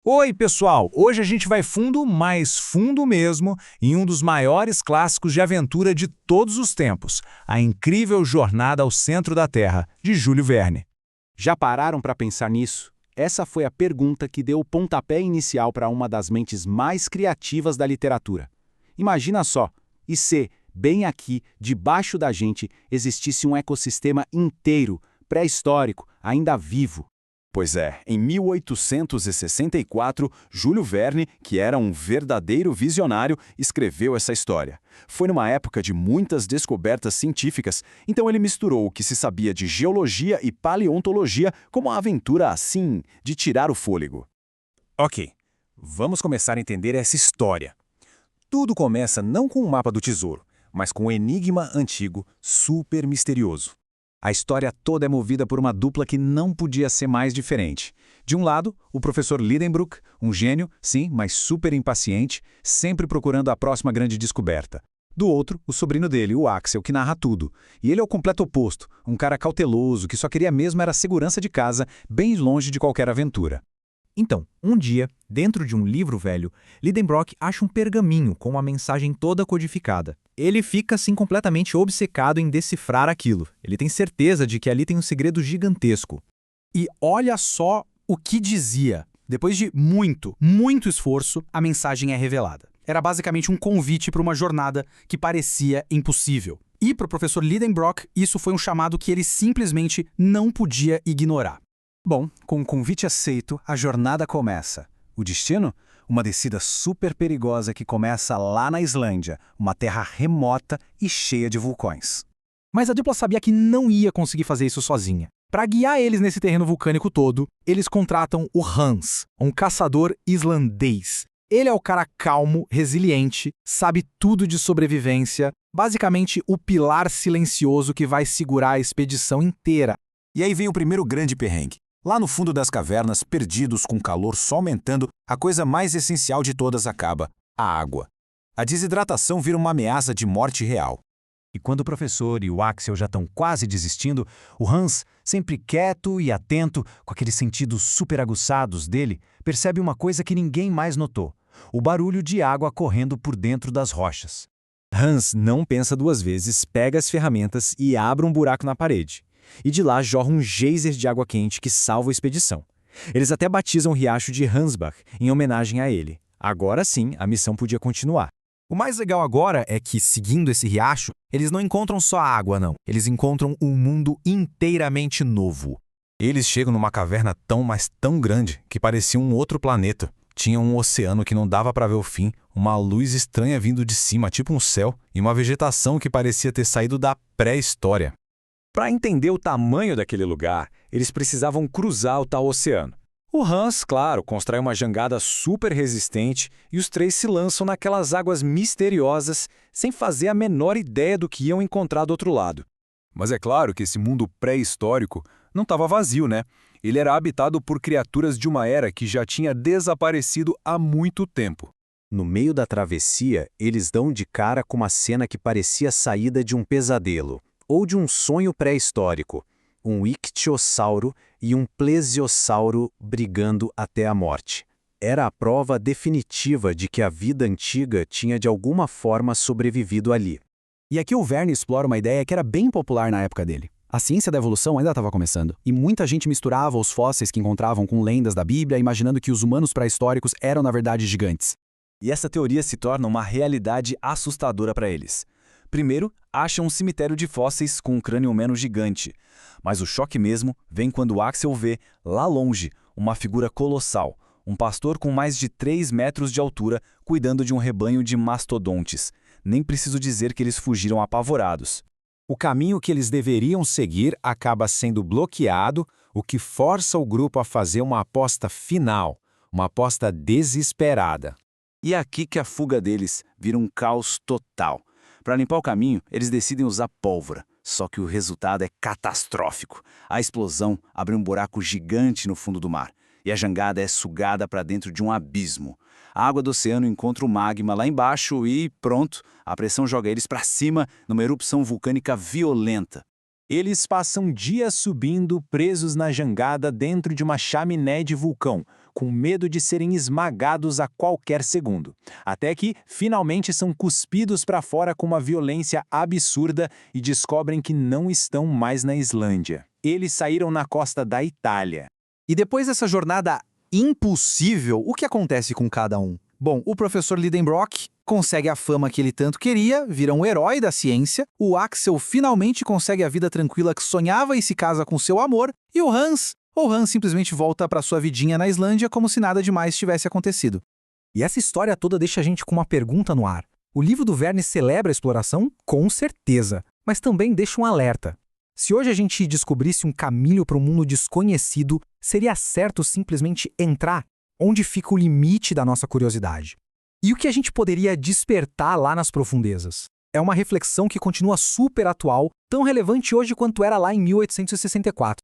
Oi, pessoal! Hoje a gente vai fundo, mais fundo mesmo, em um dos maiores clássicos de aventura de todos os tempos, A Incrível Jornada ao Centro da Terra, de Júlio Verne. Já pararam para pensar nisso? Essa foi a pergunta que deu o pontapé inicial para uma das mentes mais criativas da literatura. Imagina só, e se, bem aqui, debaixo da gente, existisse um ecossistema inteiro, pré-histórico, ainda vivo. Pois é, em 1864, Júlio Verne, que era um verdadeiro visionário, escreveu essa história. Foi numa época de muitas descobertas científicas, então ele misturou o que se sabia de geologia e paleontologia com uma aventura assim, de tirar o fôlego. Ok, vamos começar a entender essa história. Tudo começa não com o mapa do tesouro, mas com um enigma antigo, super misterioso. A história toda é movida por uma dupla que não podia ser mais diferente. De um lado, o professor Lidenbrock, um gênio, sim, mas super impaciente, sempre procurando a próxima grande descoberta. Do outro, o sobrinho dele, o Axel, que narra tudo. E ele é o completo oposto, um cara cauteloso que só queria mesmo era a segurança de casa, bem longe de qualquer aventura. Então, um dia, dentro de um livro velho, Lidenbrock acha um pergaminho com uma mensagem toda codificada. Ele fica assim completamente obcecado em decifrar aquilo. Ele tem certeza de que ali tem um segredo gigantesco. E olha só o que dizia. Depois de muito esforço, a mensagem é revelada. Era basicamente um convite para uma jornada que parecia impossível. E para o professor Lidenbrock, isso foi um chamado que ele simplesmente não podia ignorar. Bom, com o convite aceito, a jornada começa. O destino? Uma descida super perigosa que começa lá na Islândia, uma terra remota e cheia de vulcões. Mas a dupla sabia que não ia conseguir fazer isso sozinha. Para guiar eles nesse terreno vulcânico todo, eles contratam o Hans, um caçador islandês. Ele é o cara calmo, resiliente, sabe tudo de sobrevivência, basicamente o pilar silencioso que vai segurar a expedição inteira. E aí vem o primeiro grande perrengue. Lá no fundo das cavernas, perdidos com o calor só aumentando, a coisa mais essencial de todas acaba: a água. A desidratação vira uma ameaça de morte real. E quando o professor e o Axel já estão quase desistindo, o Hans, sempre quieto e atento, com aqueles sentidos super aguçados dele, percebe uma coisa que ninguém mais notou: o barulho de água correndo por dentro das rochas. Hans não pensa duas vezes, pega as ferramentas e abre um buraco na parede. E de lá jorra um geyser de água quente que salva a expedição. Eles até batizam o riacho de Hansbach em homenagem a ele. Agora sim, a missão podia continuar. O mais legal agora é que, seguindo esse riacho, eles não encontram só água, não. Eles encontram um mundo inteiramente novo. Eles chegam numa caverna tão, mas tão grande, que parecia um outro planeta. Tinha um oceano que não dava para ver o fim, uma luz estranha vindo de cima, tipo um céu, e uma vegetação que parecia ter saído da pré-história. Para entender o tamanho daquele lugar, eles precisavam cruzar o tal oceano. O Hans, claro, constrói uma jangada super resistente e os três se lançam naquelas águas misteriosas sem fazer a menor ideia do que iam encontrar do outro lado. Mas é claro que esse mundo pré-histórico não estava vazio, né? Ele era habitado por criaturas de uma era que já tinha desaparecido há muito tempo. No meio da travessia, eles dão de cara com uma cena que parecia saída de um pesadelo, ou de um sonho pré-histórico, um ictiosauro e um plesiosauro brigando até a morte. Era a prova definitiva de que a vida antiga tinha de alguma forma sobrevivido ali. E aqui o Verne explora uma ideia que era bem popular na época dele. A ciência da evolução ainda estava começando, e muita gente misturava os fósseis que encontravam com lendas da Bíblia, imaginando que os humanos pré-históricos eram na verdade gigantes. E essa teoria se torna uma realidade assustadora para eles. Primeiro, acham um cemitério de fósseis com um crânio humano gigante. Mas o choque mesmo vem quando Axel vê, lá longe, uma figura colossal, um pastor com mais de 3 metros de altura cuidando de um rebanho de mastodontes. Nem preciso dizer que eles fugiram apavorados. O caminho que eles deveriam seguir acaba sendo bloqueado, o que força o grupo a fazer uma aposta final, uma aposta desesperada. E é aqui que a fuga deles vira um caos total. Para limpar o caminho, eles decidem usar pólvora, só que o resultado é catastrófico. A explosão abre um buraco gigante no fundo do mar, e a jangada é sugada para dentro de um abismo. A água do oceano encontra o magma lá embaixo e, pronto, a pressão joga eles para cima numa erupção vulcânica violenta. Eles passam dias subindo, presos na jangada dentro de uma chaminé de vulcão, com medo de serem esmagados a qualquer segundo. Até que, finalmente, são cuspidos para fora com uma violência absurda e descobrem que não estão mais na Islândia. Eles saíram na costa da Itália. E depois dessa jornada impossível, o que acontece com cada um? Bom, o professor Lidenbrock consegue a fama que ele tanto queria, vira um herói da ciência, o Axel finalmente consegue a vida tranquila que sonhava e se casa com seu amor, e o Hans simplesmente volta para sua vidinha na Islândia como se nada demais tivesse acontecido. E essa história toda deixa a gente com uma pergunta no ar. O livro do Verne celebra a exploração? Com certeza, mas também deixa um alerta. Se hoje a gente descobrisse um caminho para um mundo desconhecido, seria certo simplesmente entrar? Onde fica o limite da nossa curiosidade? E o que a gente poderia despertar lá nas profundezas? É uma reflexão que continua super atual, tão relevante hoje quanto era lá em 1864.